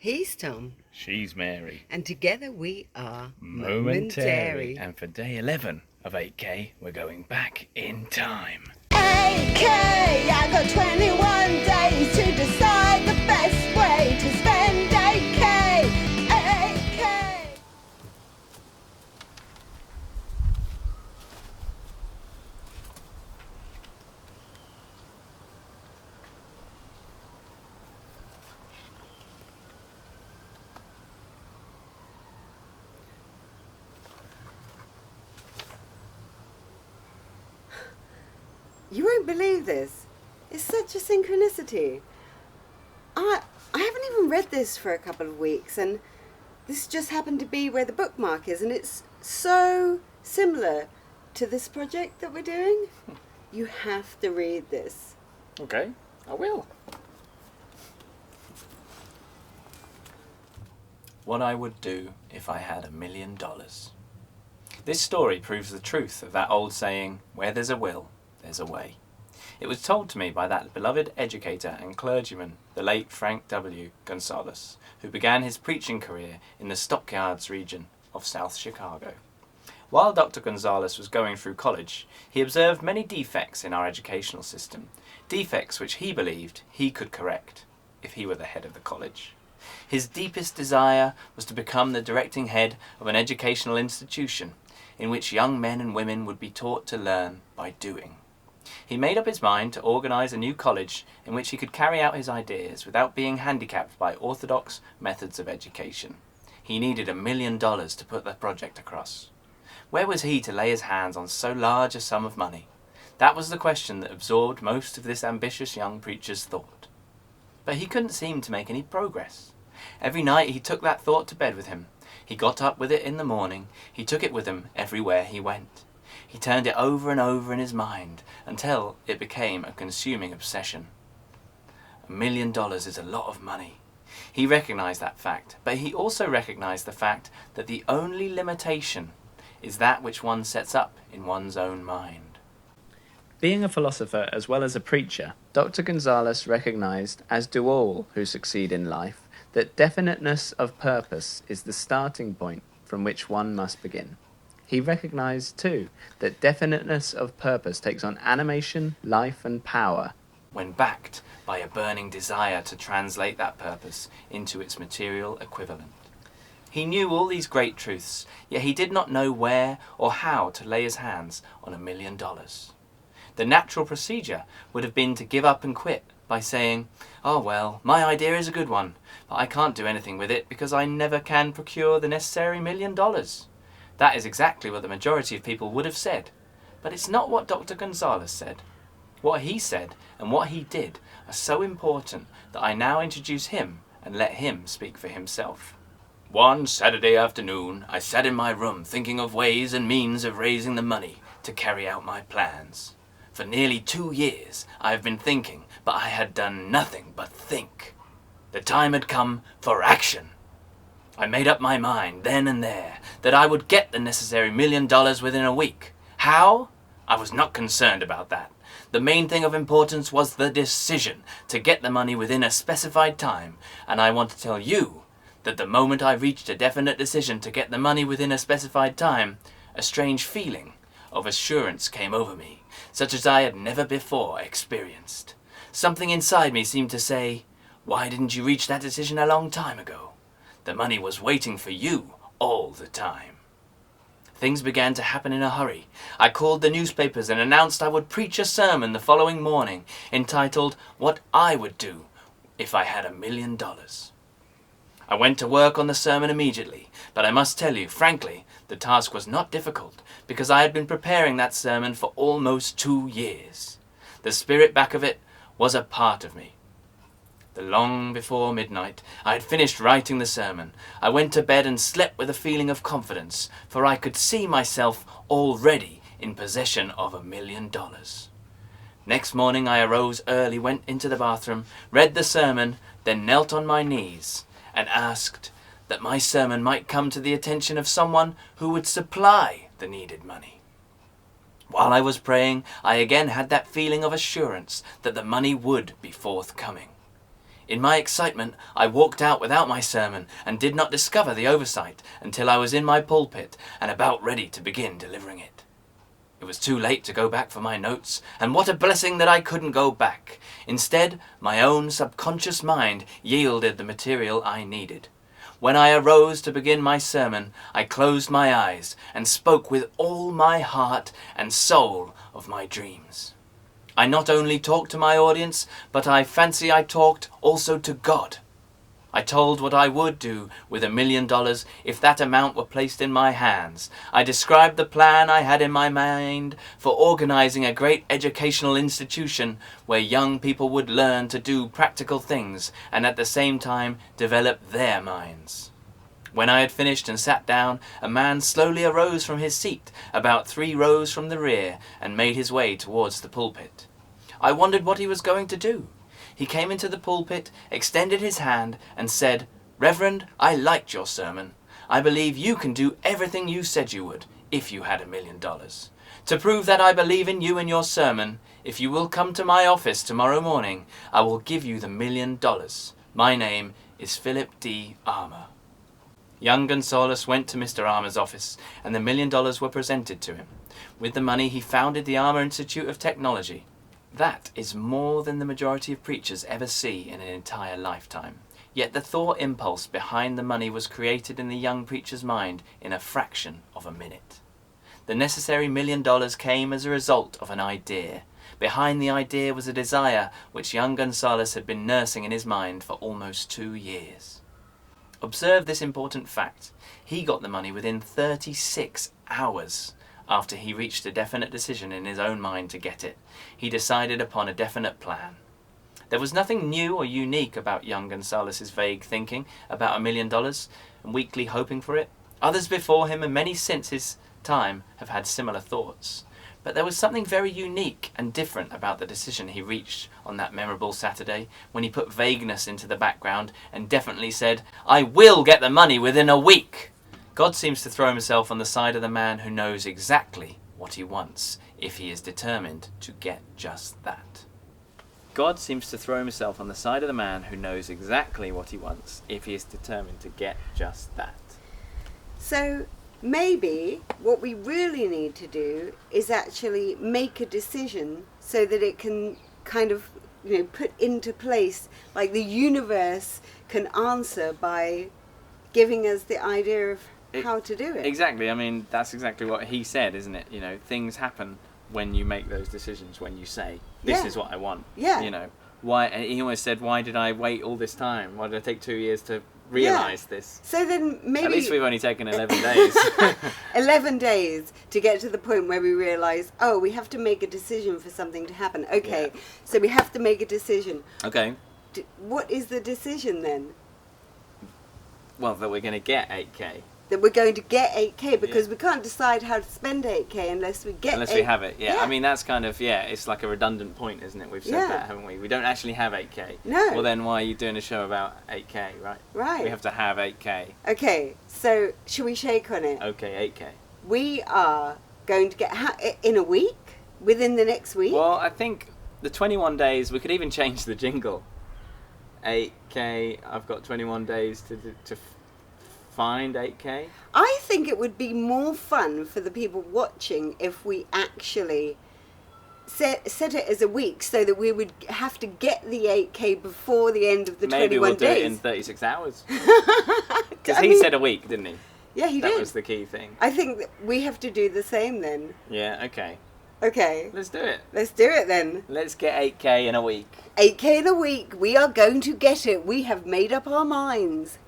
He's Tom. She's Mary. And together we are MomenTary. And for day 11 of 8K, we're going back in time. 8K, I got 21 days to decide the best way to spend 8K. 8K. You won't believe this. It's such a synchronicity. I haven't even read this for a couple of weeks, and this just happened to be where the bookmark is, and it's so similar to this project that we're doing. You have to read this. Okay, I will. What I would do if I had $1 million. This story proves the truth of that old saying, where there's a will, there's a way. It was told to me by that beloved educator and clergyman, the late Frank W. Gunsaulus, who began his preaching career in the Stockyards region of South Chicago. While Dr. Gunsaulus was going through college, he observed many defects in our educational system, defects which he believed he could correct if he were the head of the college. His deepest desire was to become the directing head of an educational institution in which young men and women would be taught to learn by doing. He made up his mind to organise a new college in which he could carry out his ideas without being handicapped by orthodox methods of education. He needed $1 million to put the project across. Where was he to lay his hands on so large a sum of money? That was the question that absorbed most of this ambitious young preacher's thought. But he couldn't seem to make any progress. Every night he took that thought to bed with him. He got up with it in the morning. He took it with him everywhere he went. He turned it over and over in his mind until it became a consuming obsession. $1 million is a lot of money. He recognized that fact, but he also recognized the fact that the only limitation is that which one sets up in one's own mind. Being a philosopher as well as a preacher, Dr. Gunsaulus recognized, as do all who succeed in life, that definiteness of purpose is the starting point from which one must begin. He recognized, too, that definiteness of purpose takes on animation, life, and power when backed by a burning desire to translate that purpose into its material equivalent. He knew all these great truths, yet he did not know where or how to lay his hands on $1 million. The natural procedure would have been to give up and quit by saying, "Oh well, my idea is a good one, but I can't do anything with it because I never can procure the necessary $1 million." That is exactly what the majority of people would have said. But it's not what Dr. Gunsaulus said. What he said and what he did are so important that I now introduce him and let him speak for himself. One Saturday afternoon, I sat in my room thinking of ways and means of raising the money to carry out my plans. For nearly 2 years I have been thinking, but I had done nothing but think. The time had come for action. I made up my mind then and there that I would get the necessary $1 million within a week. How? I was not concerned about that. The main thing of importance was the decision to get the money within a specified time, and I want to tell you that the moment I reached a definite decision to get the money within a specified time, a strange feeling of assurance came over me, such as I had never before experienced. Something inside me seemed to say, "Why didn't you reach that decision a long time ago? The money was waiting for you all the time." Things began to happen in a hurry. I called the newspapers and announced I would preach a sermon the following morning entitled, "What I Would Do If I Had $1 Million." I went to work on the sermon immediately, but I must tell you, frankly, the task was not difficult because I had been preparing that sermon for almost 2 years. The spirit back of it was a part of me. Long before midnight, I had finished writing the sermon. I went to bed and slept with a feeling of confidence, for I could see myself already in possession of $1 million. Next morning I arose early, went into the bathroom, read the sermon, then knelt on my knees and asked that my sermon might come to the attention of someone who would supply the needed money. While I was praying, I again had that feeling of assurance that the money would be forthcoming. In my excitement, I walked out without my sermon and did not discover the oversight until I was in my pulpit and about ready to begin delivering it. It was too late to go back for my notes, and what a blessing that I couldn't go back. Instead, my own subconscious mind yielded the material I needed. When I arose to begin my sermon, I closed my eyes and spoke with all my heart and soul of my dreams. I not only talked to my audience, but I fancy I talked also to God. I told what I would do with $1 million if that amount were placed in my hands. I described the plan I had in my mind for organizing a great educational institution where young people would learn to do practical things and at the same time develop their minds. When I had finished and sat down, a man slowly arose from his seat about 3 rows from the rear and made his way towards the pulpit. I wondered what he was going to do. He came into the pulpit, extended his hand, and said, "Reverend, I liked your sermon. I believe you can do everything you said you would, if you had $1 million. To prove that I believe in you and your sermon, if you will come to my office tomorrow morning, I will give you the $1 million. My name is Philip D. Armour." Young Gunsaulus went to Mr. Armour's office, and the $1 million were presented to him. With the money, he founded the Armour Institute of Technology. That is more than the majority of preachers ever see in an entire lifetime. Yet the thought impulse behind the money was created in the young preacher's mind in a fraction of a minute. The necessary $1 million came as a result of an idea. Behind the idea was a desire which young Gunsaulus had been nursing in his mind for almost 2 years. Observe this important fact. He got the money within 36 hours. After he reached a definite decision in his own mind to get it, he decided upon a definite plan. There was nothing new or unique about young Gunsaulus' vague thinking about $1 million and weakly hoping for it. Others before him and many since his time have had similar thoughts. But there was something very unique and different about the decision he reached on that memorable Saturday when he put vagueness into the background and definitely said, "I will get the money within a week." God seems to throw himself on the side of the man who knows exactly what he wants if he is determined to get just that. God seems to throw himself on the side of the man who knows exactly what he wants if he is determined to get just that. So maybe what we really need to do is actually make a decision so that it can kind of, put into place, like the universe can answer by giving us the idea of how to do it. Exactly. I mean, that's exactly what he said, isn't it? Things happen when you make those decisions, when you say, this is what I want. Yeah. Why? And he always said, why did I wait all this time? Why did I take 2 years to realise this? So then maybe... At least we've only taken 11 days. 11 days to get to the point where we realise, we have to make a decision for something to happen. Okay, so we have to make a decision. Okay. What is the decision then? Well, that we're going to get 8K. That we're going to get 8K because we can't decide how to spend 8K unless we get we have it, I mean, that's kind of, it's like a redundant point, isn't it? We've said that, haven't we? We don't actually have 8K. No. Well, then why are you doing a show about 8K, right? Right. We have to have 8K. Okay, so should we shake on it? Okay, 8K. We are going to get, in a week? Within the next week? Well, I think the 21 days, we could even change the jingle. 8K, I've got 21 days to find 8K. I think it would be more fun for the people watching if we actually set it as a week so that we would have to get the 8K before the end of the 21 days. Maybe we'll do it in 36 hours. Because he said a week, didn't he? Yeah, he did. That was the key thing. I think that we have to do the same then. Yeah, okay. Okay. Let's do it. Let's do it then. Let's get 8K in a week. 8K in a week. We are going to get it. We have made up our minds.